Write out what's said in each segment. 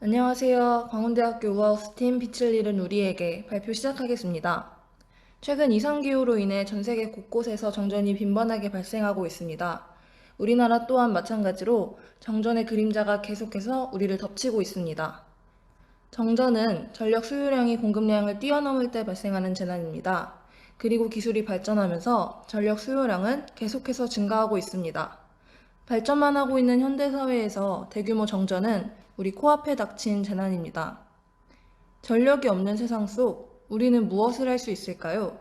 안녕하세요. 광운대학교 우하우스팀 빛을 잃은 우리에게 발표 시작하겠습니다. 최근 이상기후로 인해 전 세계 곳곳에서 정전이 빈번하게 발생하고 있습니다. 우리나라 또한 마찬가지로 정전의 그림자가 계속해서 우리를 덮치고 있습니다. 정전은 전력 수요량이 공급량을 뛰어넘을 때 발생하는 재난입니다. 그리고 기술이 발전하면서 전력 수요량은 계속해서 증가하고 있습니다. 발전만 하고 있는 현대사회에서 대규모 정전은 우리 코앞에 닥친 재난입니다. 전력이 없는 세상 속 우리는 무엇을 할 수 있을까요?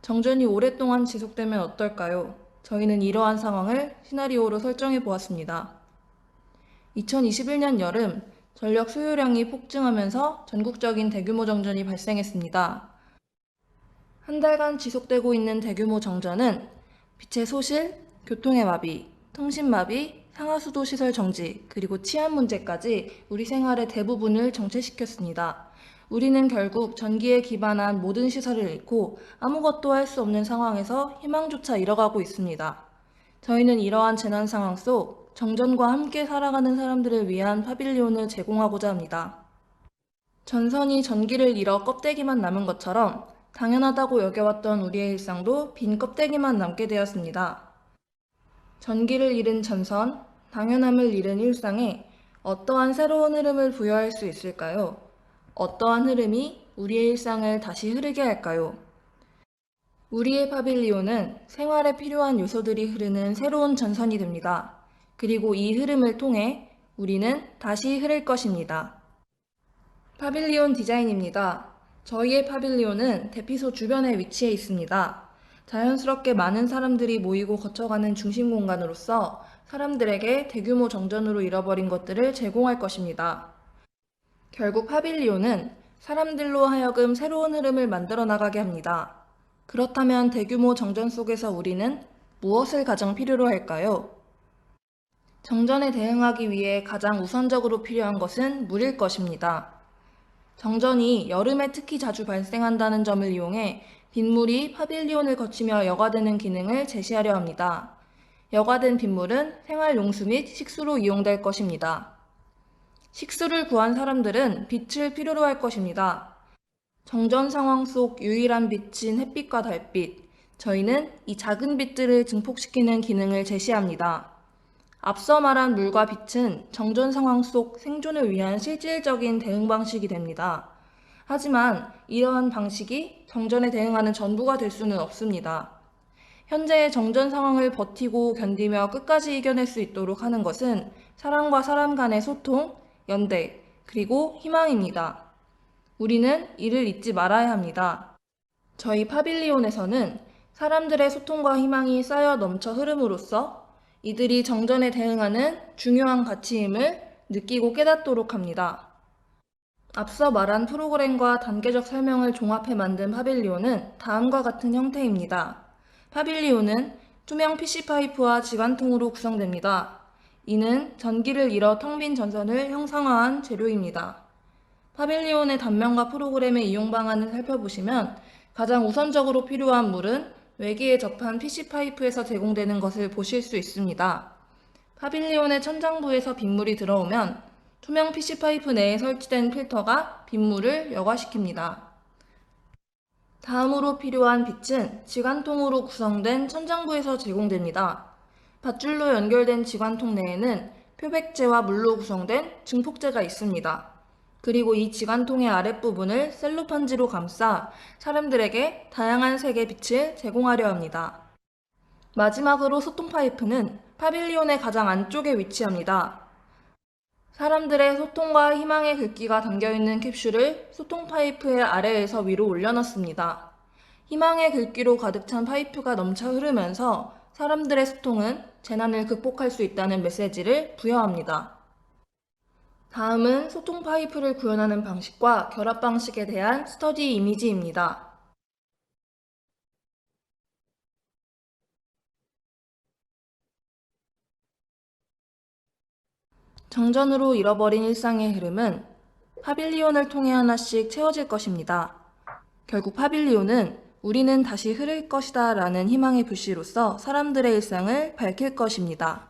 정전이 오랫동안 지속되면 어떨까요? 저희는 이러한 상황을 시나리오로 설정해 보았습니다. 2021년 여름 전력 수요량이 폭증하면서 전국적인 대규모 정전이 발생했습니다. 한 달간 지속되고 있는 대규모 정전은 빛의 소실, 교통의 마비, 통신마비, 상하수도 시설 정지, 그리고 치안 문제까지 우리 생활의 대부분을 정체시켰습니다. 우리는 결국 전기에 기반한 모든 시설을 잃고 아무것도 할 수 없는 상황에서 희망조차 잃어가고 있습니다. 저희는 이러한 재난 상황 속 정전과 함께 살아가는 사람들을 위한 파빌리온을 제공하고자 합니다. 전선이 전기를 잃어 껍데기만 남은 것처럼 당연하다고 여겨왔던 우리의 일상도 빈 껍데기만 남게 되었습니다. 전기를 잃은 전선, 당연함을 잃은 일상에 어떠한 새로운 흐름을 부여할 수 있을까요? 어떠한 흐름이 우리의 일상을 다시 흐르게 할까요? 우리의 파빌리온은 생활에 필요한 요소들이 흐르는 새로운 전선이 됩니다. 그리고 이 흐름을 통해 우리는 다시 흐를 것입니다. 파빌리온 디자인입니다. 저희의 파빌리온은 대피소 주변에 위치해 있습니다. 자연스럽게 많은 사람들이 모이고 거쳐가는 중심 공간으로서 사람들에게 대규모 정전으로 잃어버린 것들을 제공할 것입니다. 결국 파빌리온은 사람들로 하여금 새로운 흐름을 만들어 나가게 합니다. 그렇다면 대규모 정전 속에서 우리는 무엇을 가장 필요로 할까요? 정전에 대응하기 위해 가장 우선적으로 필요한 것은 물일 것입니다. 정전이 여름에 특히 자주 발생한다는 점을 이용해 빗물이 파빌리온을 거치며 여과되는 기능을 제시하려 합니다. 여과된 빗물은 생활용수 및 식수로 이용될 것입니다. 식수를 구한 사람들은 빛을 필요로 할 것입니다. 정전 상황 속 유일한 빛인 햇빛과 달빛, 저희는 이 작은 빛들을 증폭시키는 기능을 제시합니다. 앞서 말한 물과 빛은 정전 상황 속 생존을 위한 실질적인 대응 방식이 됩니다. 하지만 이러한 방식이 정전에 대응하는 전부가 될 수는 없습니다. 현재의 정전 상황을 버티고 견디며 끝까지 이겨낼 수 있도록 하는 것은 사람과 사람 간의 소통, 연대, 그리고 희망입니다. 우리는 이를 잊지 말아야 합니다. 저희 파빌리온에서는 사람들의 소통과 희망이 쌓여 넘쳐 흐름으로써 이들이 정전에 대응하는 중요한 가치임을 느끼고 깨닫도록 합니다. 앞서 말한 프로그램과 단계적 설명을 종합해 만든 파빌리온은 다음과 같은 형태입니다. 파빌리온은 투명 PC 파이프와 지관통으로 구성됩니다. 이는 전기를 잃어 텅 빈 전선을 형상화한 재료입니다. 파빌리온의 단면과 프로그램의 이용 방안을 살펴보시면 가장 우선적으로 필요한 물은 외기에 접한 PC 파이프에서 제공되는 것을 보실 수 있습니다. 파빌리온의 천장부에서 빗물이 들어오면 투명 PC 파이프 내에 설치된 필터가 빗물을 여과시킵니다. 다음으로 필요한 빛은 지관통으로 구성된 천장부에서 제공됩니다. 밧줄로 연결된 지관통 내에는 표백제와 물로 구성된 증폭제가 있습니다. 그리고 이 지관통의 아랫부분을 셀로판지로 감싸 사람들에게 다양한 색의 빛을 제공하려 합니다. 마지막으로 소통 파이프는 파빌리온의 가장 안쪽에 위치합니다. 사람들의 소통과 희망의 글귀가 담겨있는 캡슐을 소통 파이프의 아래에서 위로 올려놓습니다. 희망의 글귀로 가득 찬 파이프가 넘쳐 흐르면서 사람들의 소통은 재난을 극복할 수 있다는 메시지를 부여합니다. 다음은 소통 파이프를 구현하는 방식과 결합 방식에 대한 스터디 이미지입니다. 정전으로 잃어버린 일상의 흐름은 파빌리온을 통해 하나씩 채워질 것입니다. 결국 파빌리온은 우리는 다시 흐를 것이다 라는 희망의 불씨로서 사람들의 일상을 밝힐 것입니다.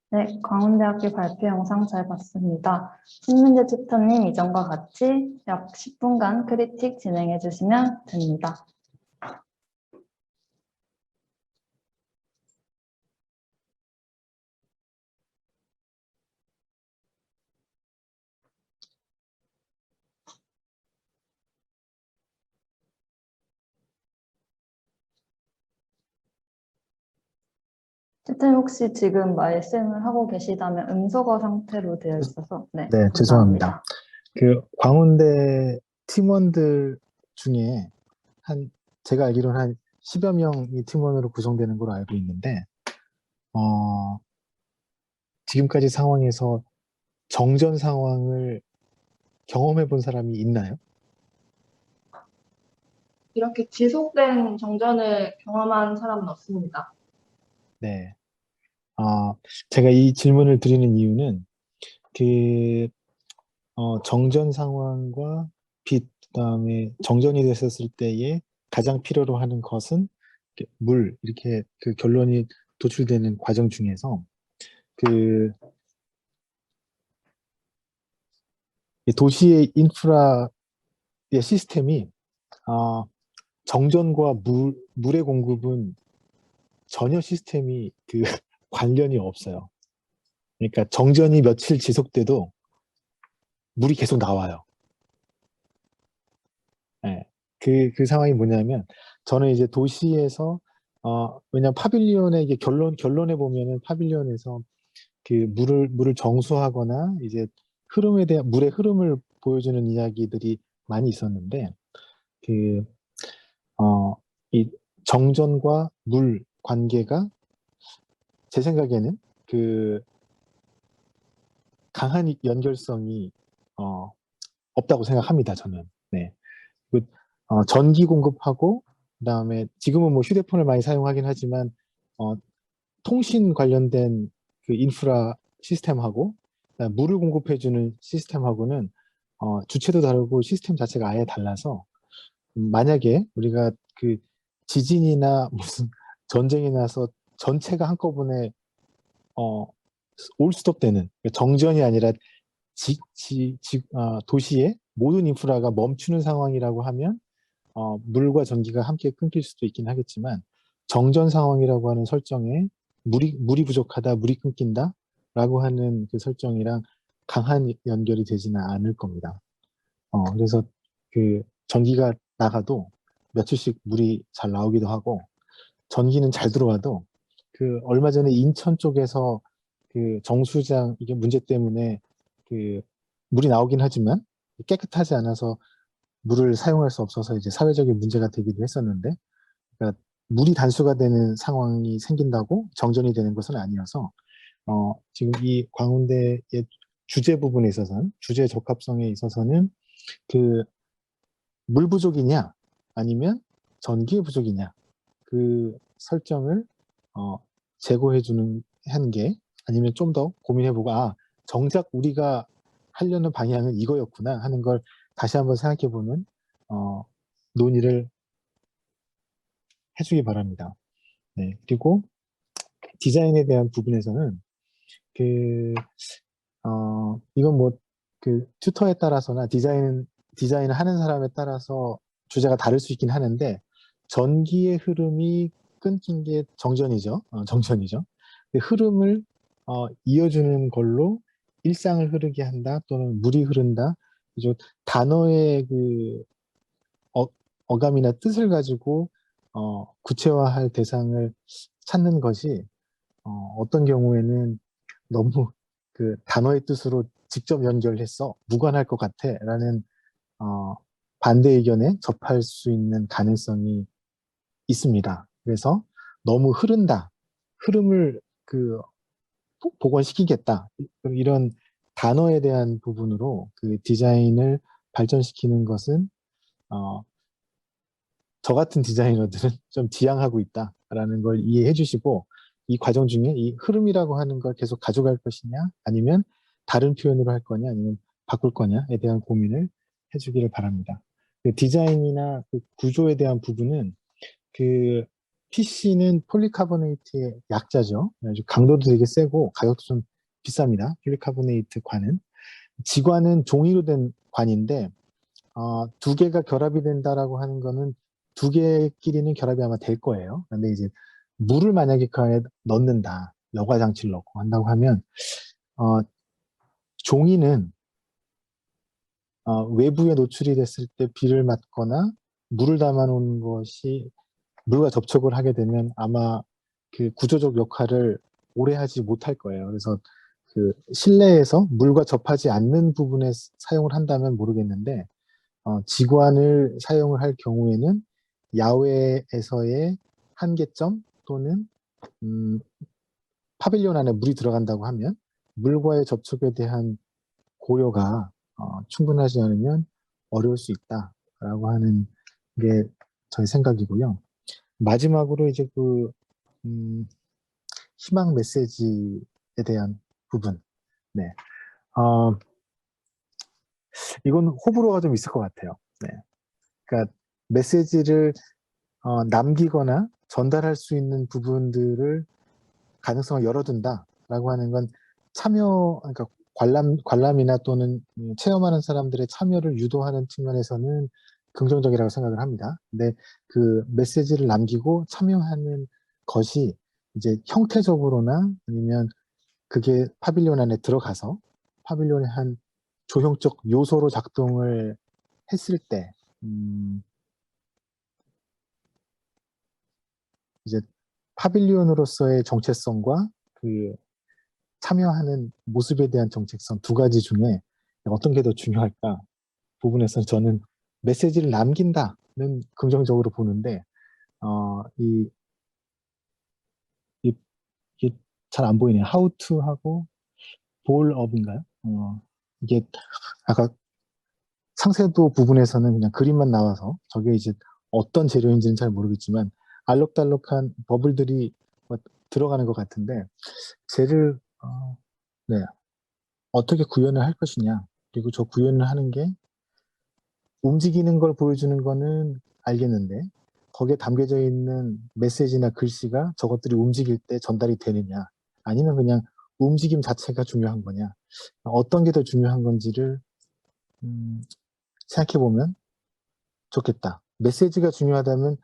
네, 광운대학교 발표 영상 잘 봤습니다. 신민재 튜터님 이전과 같이 약 10분간 크리틱 진행해 주시면 됩니다. 튜터님 혹시 지금 말씀을 하고 계시다면 음소거 상태로 되어 있어서 네, 네, 죄송합니다. 감사합니다. 광운대 팀원들 중에 제가 알기로는 한 10여 명이 팀원으로 구성되는 걸로 알고 있는데, 지금까지 상황에서 정전 상황을 경험해 본 사람이 있나요? 이렇게 지속된 정전을 경험한 사람은 없습니다. 네. 제가 이 질문을 드리는 이유는, 그, 정전 상황과 빛, 그다음에 정전이 됐었을 때에 가장 필요로 하는 것은 이렇게 그 결론이 도출되는 과정 중에서 그 이 도시의 인프라의 시스템이 정전과 물의 공급은 전혀 시스템이 관련이 없어요. 그러니까 정전이 며칠 지속돼도 물이 계속 나와요. 네. 그 상황이 뭐냐면, 저는 이제 도시에서, 왜냐면 파빌리온의 이게 결론에 보면은 파빌리온에서 물을 정수하거나 이제 물의 흐름을 보여주는 이야기들이 많이 있었는데, 그, 어, 이 정전과 물 관계가 제 생각에는 강한 연결성이, 없다고 생각합니다, 저는. 네. 전기 공급하고, 그다음에 지금은 뭐 휴대폰을 많이 사용하긴 하지만, 어, 통신 관련된 그 인프라 시스템하고, 그다음에 물을 공급해주는 시스템하고는, 주체도 다르고 시스템 자체가 아예 달라서, 만약에 우리가 지진이나 무슨 전쟁이 나서 전체가 한꺼번에, 어, 올스톱되는, 정전이 아니라 도시의 모든 인프라가 멈추는 상황이라고 하면, 물과 전기가 함께 끊길 수도 있긴 하겠지만, 정전 상황이라고 하는 설정에 물이 부족하다, 물이 끊긴다 라고 하는 그 설정이랑 강한 연결이 되지는 않을 겁니다. 그래서 전기가 나가도 며칠씩 물이 잘 나오기도 하고, 전기는 잘 들어와도 얼마 전에 인천 쪽에서 정수장 이게 문제 때문에 그 물이 나오긴 하지만 깨끗하지 않아서 물을 사용할 수 없어서 이제 사회적인 문제가 되기도 했었는데, 그러니까 물이 단수가 되는 상황이 생긴다고 정전이 되는 것은 아니어서, 지금 이 광운대의 주제 부분에 있어서는, 주제 적합성에 있어서는 그 물 부족이냐 아니면 전기 부족이냐, 그 설정을 제고해 주는 하는 게, 아니면 좀 더 고민해보고, 정작 우리가 하려는 방향은 이거였구나 하는 걸 다시 한번 생각해보는 논의를 해주기 바랍니다. 네. 그리고 디자인에 대한 부분에서는 이건 뭐 튜터에 따라서나 디자인을 하는 사람에 따라서 주제가 다를 수 있긴 하는데, 전기의 흐름이 끊긴 게 정전이죠. 정전이죠. 그 흐름을 이어주는 걸로 일상을 흐르게 한다, 또는 물이 흐른다. 그죠? 단어의 어, 어감이나 뜻을 가지고 구체화할 대상을 찾는 것이, 어떤 경우에는 너무 단어의 뜻으로 직접 연결해서 무관할 것 같아 라는 반대 의견에 접할 수 있는 가능성이 있습니다. 그래서 너무 흐른다, 흐름을 복원시키겠다, 이런 단어에 대한 부분으로 디자인을 발전시키는 것은, 저 같은 디자이너들은 좀 지양하고 있다라는 걸 이해해 주시고, 이 과정 중에 이 흐름이라고 하는 걸 계속 가져갈 것이냐, 아니면 다른 표현으로 할 거냐, 아니면 바꿀 거냐에 대한 고민을 해주기를 바랍니다. 디자인이나 구조에 대한 부분은 PC는 폴리카보네이트의 약자죠. 아주 강도도 되게 세고 가격도 좀 비쌉니다. 폴리카보네이트 관은. 지관은 종이로 된 관인데 두 개가 결합이 된다라고 하는 거는 두 개끼리는 결합이 아마 될 거예요. 근데 이제 물을 만약에 그 안에 넣는다, 여과 장치를 넣고 한다고 하면 종이는 외부에 노출이 됐을 때 비를 맞거나 물을 담아놓은 것이 물과 접촉을 하게 되면 아마 그 구조적 역할을 오래 하지 못할 거예요. 그래서 그 실내에서 물과 접하지 않는 부분에 사용을 한다면 모르겠는데 지관을 사용을 할 경우에는 야외에서의 한계점 또는 파빌리온 안에 물이 들어간다고 하면 물과의 접촉에 대한 고려가 충분하지 않으면 어려울 수 있다라고 하는 게 저의 생각이고요. 마지막으로 이제 희망 메시지에 대한 부분. 네. 이건 호불호가 좀 있을 것 같아요. 네. 그러니까 메시지를 남기거나 전달할 수 있는 부분들을 가능성을 열어둔다라고 하는 건 그러니까 관람이나 또는 체험하는 사람들의 참여를 유도하는 측면에서는 긍정적이라고 생각을 합니다. 근데 그 메시지를 남기고 참여하는 것이 이제 형태적으로나 아니면 그게 파빌리온 안에 들어가서 파빌리온의 한 조형적 요소로 작동을 했을 때 이제 파빌리온으로서의 정체성과 그 참여하는 모습에 대한 정체성 두 가지 중에 어떤 게 더 중요할까 부분에서 저는 메시지를 남긴다는 긍정적으로 보는데 이 잘 안 보이네요. How to 하고 ball up인가요? 이게 아까 상세도 부분에서는 그냥 그림만 나와서 저게 이제 어떤 재료인지는 잘 모르겠지만 알록달록한 버블들이 들어가는 것 같은데 쟤를 네, 어떻게 구현을 할 것이냐 그리고 저 구현을 하는 게 움직이는 걸 보여주는 거는 알겠는데 거기에 담겨져 있는 메시지나 글씨가 저것들이 움직일 때 전달이 되느냐 아니면 그냥 움직임 자체가 중요한 거냐 어떤 게 더 중요한 건지를 생각해보면 좋겠다. 메시지가 중요하다면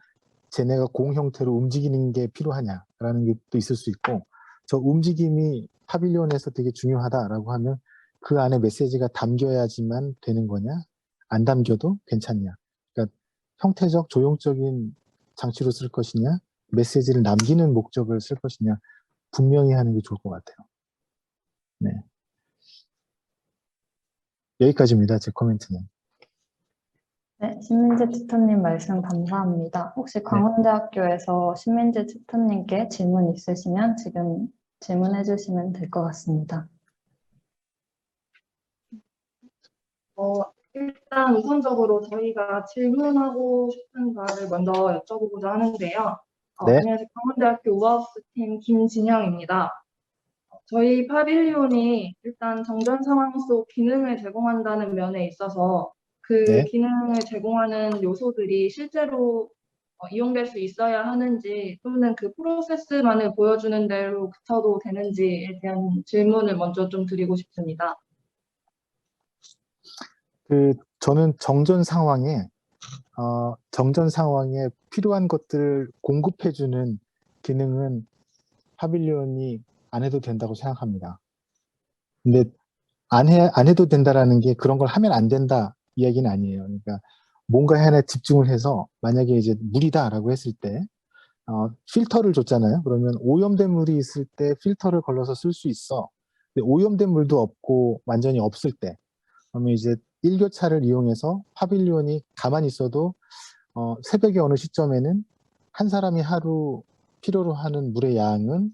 쟤네가 공 형태로 움직이는 게 필요하냐라는 게 또 있을 수 있고 저 움직임이 파빌리온에서 되게 중요하다라고 하면 그 안에 메시지가 담겨야지만 되는 거냐 안 담겨도 괜찮냐 그러니까 형태적 조형적인 장치로 쓸 것이냐 메시지를 남기는 목적을 쓸 것이냐 분명히 하는 게 좋을 것 같아요. 네. 여기까지입니다. 제 코멘트는. 네, 신민재 튜터님 말씀 감사합니다. 혹시 광운대학교에서 신민재 튜터님께 질문 있으시면 지금 질문해 주시면 될 것 같습니다. 일단 우선적으로 저희가 질문하고 싶은 바를 먼저 여쭤보고자 하는데요. 네. 안녕하세요. 강원대학교 우하우스 팀 김진영입니다. 저희 파빌리온이 일단 정전 상황 속 기능을 제공한다는 면에 있어서 그 네. 기능을 제공하는 요소들이 실제로 이용될 수 있어야 하는지 또는 그 프로세스만을 보여주는 대로 그쳐도 되는지에 대한 질문을 먼저 좀 드리고 싶습니다. 저는 정전 상황에 필요한 것들을 공급해주는 기능은 파빌리온이 안 해도 된다고 생각합니다. 근데 안 해도 된다라는 게 그런 걸 하면 안 된다 이야기는 아니에요. 그러니까 뭔가 하나에 집중을 해서 만약에 이제 물이다라고 했을 때 필터를 줬잖아요. 그러면 오염된 물이 있을 때 필터를 걸러서 쓸 수 있어. 근데 오염된 물도 없고 완전히 없을 때 그러면 이제 일교차를 이용해서 파빌리온이 가만히 있어도 새벽에 어느 시점에는 한 사람이 하루 필요로 하는 물의 양은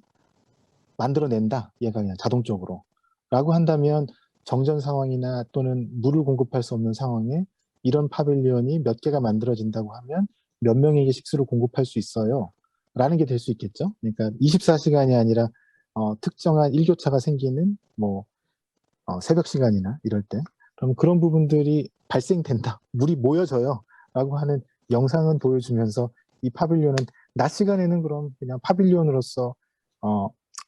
만들어낸다. 얘가 그냥 자동적으로. 라고 한다면 정전 상황이나 또는 물을 공급할 수 없는 상황에 이런 파빌리온이 몇 개가 만들어진다고 하면 몇 명에게 식수를 공급할 수 있어요. 라는 게 될 수 있겠죠. 그러니까 24시간이 아니라 특정한 일교차가 생기는 새벽 시간이나 이럴 때 그럼 그런 부분들이 발생된다. 물이 모여져요. 라고 하는 영상은 보여주면서 이 파빌리온은 낮 시간에는 그럼 그냥 파빌리온으로서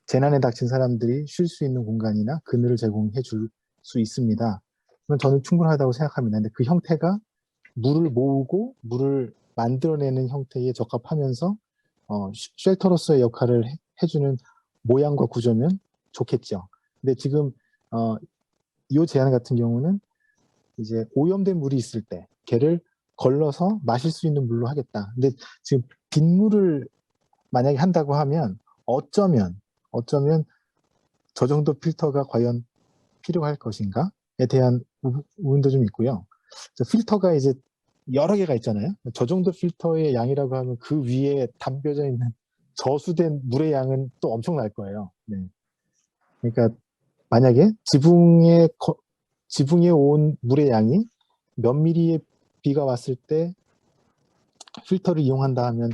재난에 닥친 사람들이 쉴 수 있는 공간이나 그늘을 제공해 줄 수 있습니다. 그건 저는 충분하다고 생각합니다. 근데 그 형태가 물을 모으고 물을 만들어내는 형태에 적합하면서 쉘터로서의 역할을 해주는 모양과 구조면 좋겠죠. 근데 지금 이 제안 같은 경우는 이제 오염된 물이 있을 때 걔를 걸러서 마실 수 있는 물로 하겠다. 근데 지금 빗물을 만약에 한다고 하면 어쩌면 저 정도 필터가 과연 필요할 것인가에 대한 의문도 좀 있고요. 필터가 이제 여러 개가 있잖아요. 저 정도 필터의 양이라고 하면 그 위에 담겨져 있는 저수된 물의 양은 또 엄청날 거예요. 네. 그러니까 만약에 지붕에 온 물의 양이 몇 미리의 비가 왔을 때 필터를 이용한다 하면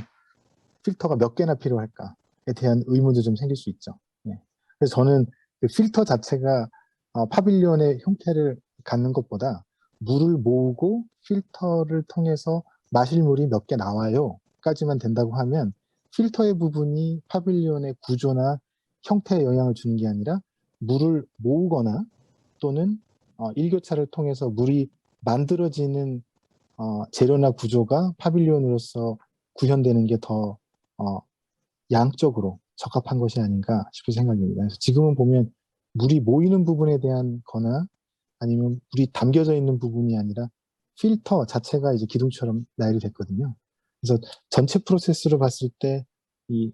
필터가 몇 개나 필요할까에 대한 의문도 좀 생길 수 있죠. 네. 그래서 저는 그 필터 자체가 파빌리온의 형태를 갖는 것보다 물을 모으고 필터를 통해서 마실 물이 몇 개 나와요 까지만 된다고 하면 필터의 부분이 파빌리온의 구조나 형태에 영향을 주는 게 아니라 물을 모으거나 또는 일교차를 통해서 물이 만들어지는 재료나 구조가 파빌리온으로서 구현되는 게 더 양적으로 적합한 것이 아닌가 싶은 생각입니다. 그래서 지금은 보면 물이 모이는 부분에 대한 거나 아니면 물이 담겨져 있는 부분이 아니라 필터 자체가 이제 기둥처럼 나열이 됐거든요. 그래서 전체 프로세스로 봤을 때 이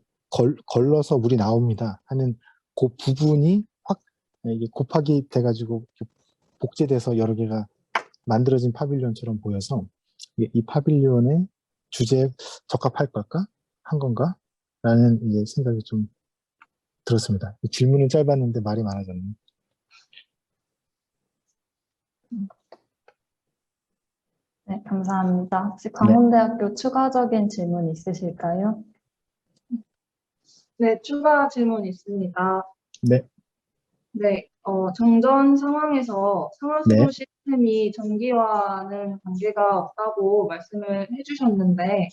걸러서 물이 나옵니다 하는 그 부분이 확 이게 곱하기 돼가지고 복제돼서 여러 개가 만들어진 파빌리온처럼 보여서 이 파빌리온의 주제에 적합할 걸까? 한 건가? 라는 이제 생각이 좀 들었습니다. 질문은 짧았는데 말이 많아졌네요. 네, 감사합니다. 혹시 광운대학교 추가적인 질문 있으실까요? 네, 추가 질문 있습니다. 네. 네, 정전 상황에서 상하수도 네. 시스템이 전기와는 관계가 없다고 말씀을 해주셨는데,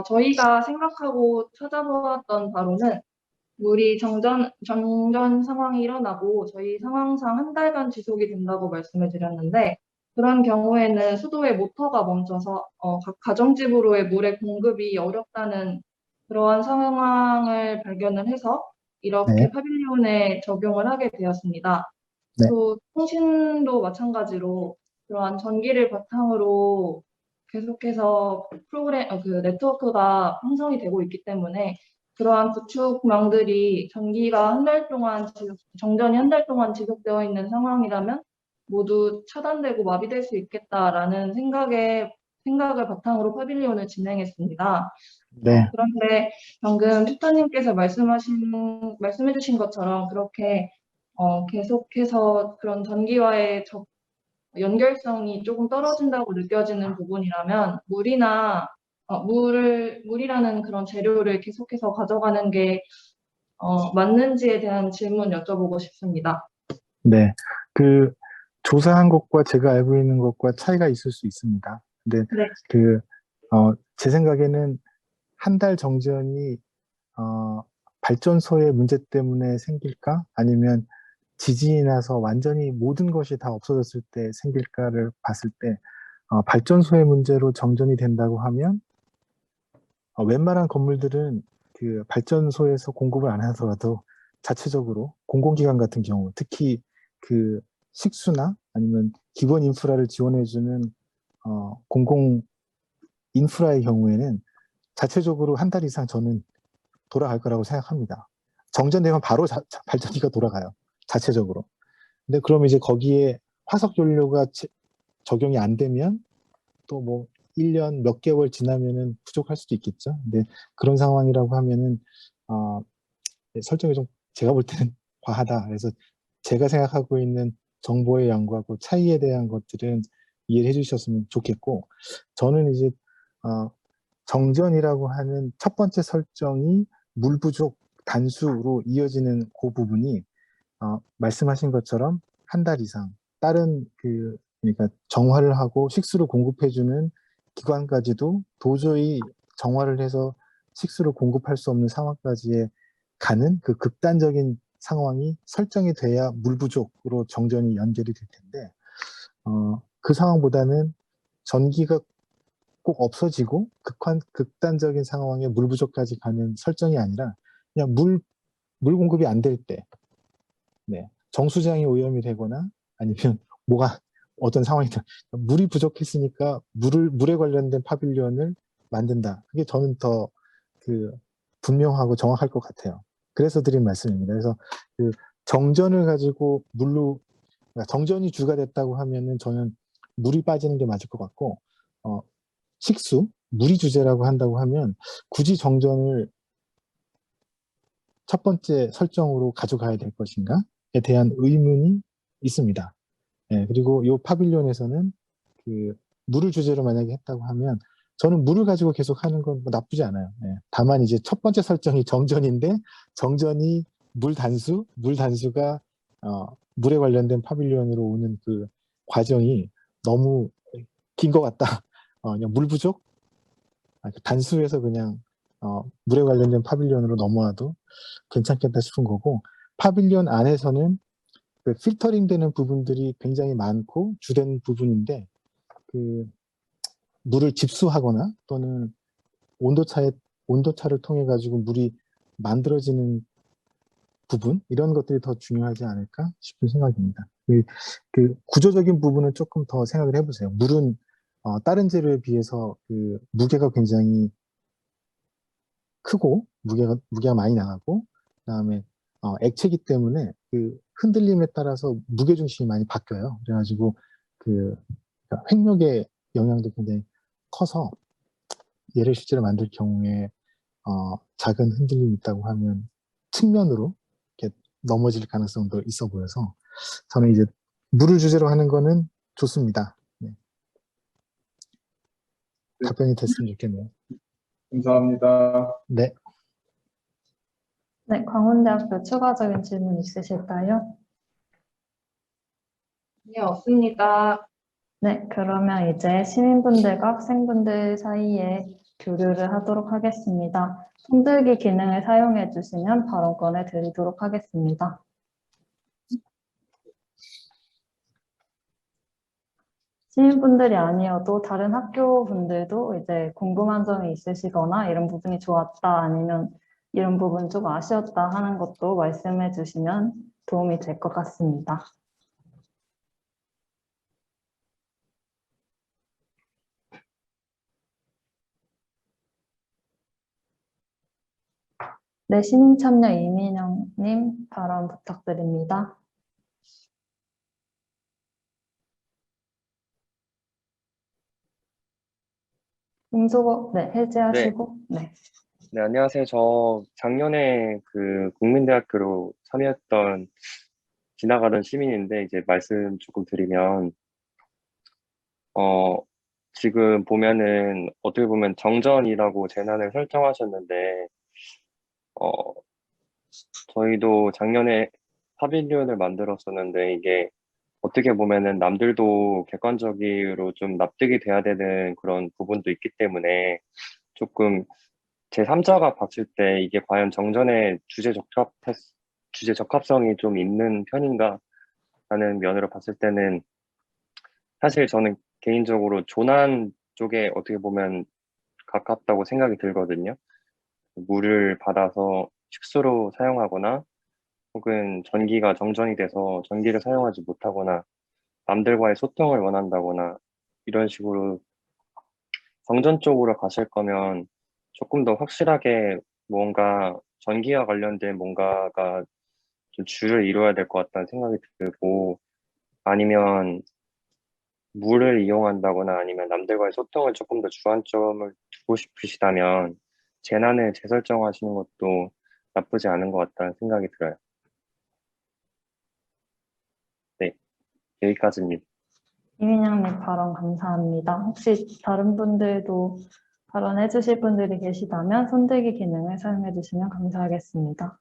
저희가 생각하고 찾아보았던 바로는 물이 정전 상황이 일어나고 저희 상황상 한 달간 지속이 된다고 말씀을 드렸는데, 그런 경우에는 수도의 모터가 멈춰서 각 가정집으로의 물의 공급이 어렵다는 그러한 상황을 발견을 해서 이렇게 네. 파빌리온에 적용을 하게 되었습니다. 네. 또 통신도 마찬가지로 그러한 전기를 바탕으로 계속해서 그 네트워크가 형성이 되고 있기 때문에 그러한 구축망들이 전기가 정전이 한 달 동안 지속되어 있는 상황이라면 모두 차단되고 마비될 수 있겠다라는 생각을 바탕으로 파빌리온을 진행했습니다. 네. 그런데 방금 튜터님께서 말씀해주신 것처럼 그렇게 계속해서 그런 전기와의 연결성이 조금 떨어진다고 느껴지는 부분이라면 물이라는 그런 재료를 계속해서 가져가는 게 맞는지에 대한 질문 여쭤보고 싶습니다. 네. 그 조사한 것과 제가 알고 있는 것과 차이가 있을 수 있습니다. 근데 네. 제 생각에는 한 달 정전이 발전소의 문제 때문에 생길까? 아니면 지진이 나서 완전히 모든 것이 다 없어졌을 때 생길까를 봤을 때 발전소의 문제로 정전이 된다고 하면 웬만한 건물들은 그 발전소에서 공급을 안 하더라도 자체적으로 공공기관 같은 경우 특히 그 식수나 아니면 기본 인프라를 지원해주는 공공 인프라의 경우에는 자체적으로 한 달 이상 저는 돌아갈 거라고 생각합니다. 정전되면 바로 발전기가 돌아가요. 자체적으로. 근데 그럼 이제 거기에 화석 연료가 적용이 안 되면 또 뭐 1년 몇 개월 지나면은 부족할 수도 있겠죠. 근데 그런 상황이라고 하면은 설정이 좀 제가 볼 때는 과하다. 그래서 제가 생각하고 있는 정보의 양과 그 차이에 대한 것들은 이해를 해주셨으면 좋겠고, 저는 이제 정전이라고 하는 첫 번째 설정이 물 부족 단수로 이어지는 그 부분이 말씀하신 것처럼 한 달 이상 다른 그러니까 정화를 하고 식수를 공급해주는 기관까지도 도저히 정화를 해서 식수를 공급할 수 없는 상황까지 가는 그 극단적인 상황이 설정이 돼야 물 부족으로 정전이 연결이 될 텐데 그 상황보다는 전기가 꼭 없어지고 극단적인 상황에 물 부족까지 가는 설정이 아니라 그냥 물 공급이 안 될 때, 네, 정수장이 오염이 되거나 아니면 뭐가 어떤 상황이든 물이 부족했으니까 물에 관련된 파빌리온을 만든다. 그게 저는 더 그 분명하고 정확할 것 같아요. 그래서 드린 말씀입니다. 그래서 그 정전을 가지고 그러니까 정전이 주가 됐다고 하면은 저는 물이 빠지는 게 맞을 것 같고, 물이 주제라고 한다고 하면 굳이 정전을 첫 번째 설정으로 가져가야 될 것인가에 대한 의문이 있습니다. 예, 그리고 이 파빌리온에서는 그 물을 주제로 만약에 했다고 하면 저는 물을 가지고 계속 하는 건 뭐 나쁘지 않아요. 예, 다만 이제 첫 번째 설정이 정전인데 정전이 물 단수가 물에 관련된 파빌리온으로 오는 그 과정이 너무 긴 것 같다. 그냥 물 부족? 단수에서 그냥 물에 관련된 파빌리온으로 넘어와도 괜찮겠다 싶은 거고, 파빌리온 안에서는 그 필터링 되는 부분들이 굉장히 많고 주된 부분인데 그 물을 집수하거나 또는 온도차를 통해 가지고 물이 만들어지는 부분 이런 것들이 더 중요하지 않을까 싶은 생각입니다. 그 구조적인 부분은 조금 더 생각을 해보세요. 물은 다른 재료에 비해서 그 무게가 굉장히 크고 무게가 많이 나가고 그다음에 액체이기 때문에 그 흔들림에 따라서 무게 중심이 많이 바뀌어요. 그래가지고 그러니까 횡력의 영향도 굉장히 커서 얘를 실제로 만들 경우에 작은 흔들림이 있다고 하면 측면으로 이렇게 넘어질 가능성도 있어 보여서 저는 이제 물을 주제로 하는 거는 좋습니다. 네. 답변이 됐으면 좋겠네요. 감사합니다. 네. 네, 광운대학교 추가적인 질문 있으실까요? 네, 없습니다. 네, 그러면 이제 시민분들과 학생분들 사이에 교류를 하도록 하겠습니다. 손들기 기능을 사용해 주시면 발언권을 드리도록 하겠습니다. 시민분들이 아니어도 다른 학교 분들도 이제 궁금한 점이 있으시거나 이런 부분이 좋았다 아니면 이런 부분 좀 아쉬웠다 하는 것도 말씀해 주시면 도움이 될 것 같습니다. 네, 시민참여 이민영님 발언 부탁드립니다. 음소거, 네, 해제하시고, 네. 네, 안녕하세요. 저 작년에 그 국민대학교로 참여했던 지나가던 시민인데 이제 말씀 조금 드리면 어 지금 보면은 어떻게 보면 정전이라고 재난을 설정하셨는데 어 저희도 작년에 파빌리온을 만들었었는데 이게 어떻게 보면은 남들도 객관적으로 좀 납득이 돼야 되는 그런 부분도 있기 때문에 조금 제3자가 봤을 때 이게 과연 정전의 주제 적합성이 좀 있는 편인가 라는 면으로 봤을 때는 사실 저는 개인적으로 조난 쪽에 어떻게 보면 가깝다고 생각이 들거든요. 물을 받아서 식수로 사용하거나 혹은 전기가 정전이 돼서 전기를 사용하지 못하거나 남들과의 소통을 원한다거나 이런 식으로 정전 쪽으로 가실 거면 조금 더 확실하게 뭔가 전기와 관련된 뭔가가 좀 주를 이루어야 될 것 같다는 생각이 들고 아니면 물을 이용한다거나 아니면 남들과의 소통을 조금 더 주안점을 두고 싶으시다면 재난을 재설정하시는 것도 나쁘지 않은 것 같다는 생각이 들어요. 네, 여기까지입니다. 이민영님 발언 감사합니다. 혹시 다른 분들도 발언해 주실 분들이 계시다면 손들기 기능을 사용해 주시면 감사하겠습니다.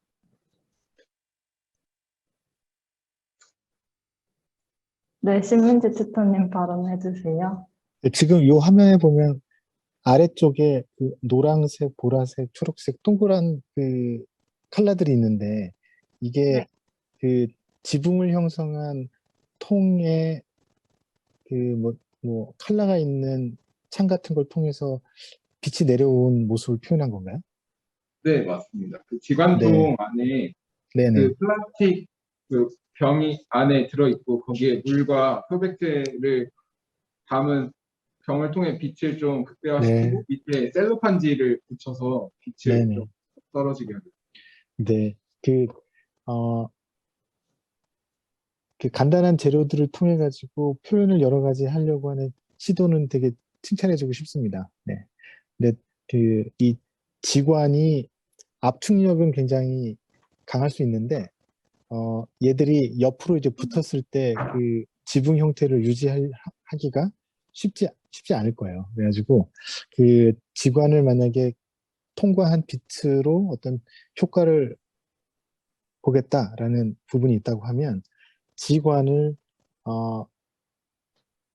네, 신민지 튜터님 발언해 주세요. 지금 이 화면에 보면 아래쪽에 그 노란색, 보라색, 초록색 동그란 그 컬러들이 있는데 이게 네. 그 지붕을 형성한 통에 그 뭐 컬러가 있는 창 같은 걸 통해서 빛이 내려온 모습을 표현한 건가요? 네, 맞습니다. 그 네, 기관통 안에 네네, 그 플라스틱 그 병이 안에 들어있고 거기에 물과 흡액제를 담은 병을 통해 빛을 좀 네, 극대화시키고 밑에 셀로판지를 붙여서 빛을 좀 네네, 떨어지게 하죠. 네. 어, 그 간단한 재료들을 통해 가지고 표현을 여러 가지 하려고 하는 시도는 되게 칭찬해주고 싶습니다. 네. 근데 이 지관이 압축력은 굉장히 강할 수 있는데 얘들이 옆으로 이제 붙었을 때 그 지붕 형태를 유지하기가 쉽지 않을 거예요. 그래가지고 그 지관을 만약에 통과한 빛으로 어떤 효과를 보겠다라는 부분이 있다고 하면 지관을 어,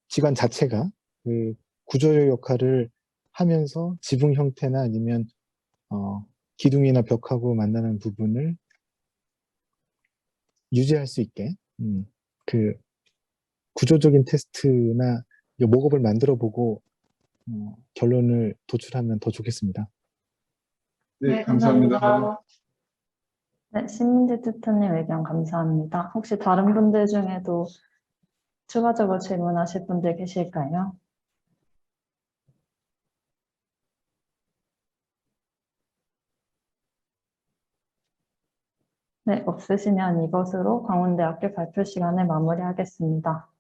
지관 자체가 그 구조적 역할을 하면서 지붕 형태나 아니면 기둥이나 벽하고 만나는 부분을 유지할 수 있게 그 구조적인 테스트나 모급을 만들어 보고 결론을 도출하면 더 좋겠습니다. 네, 감사합니다. 네, 신민지 튜터님 의견 감사합니다. 혹시 다른 분들 중에도 추가적으로 질문하실 분들 계실까요? 네, 없으시면 이것으로 광운대학교 발표 시간을 마무리하겠습니다.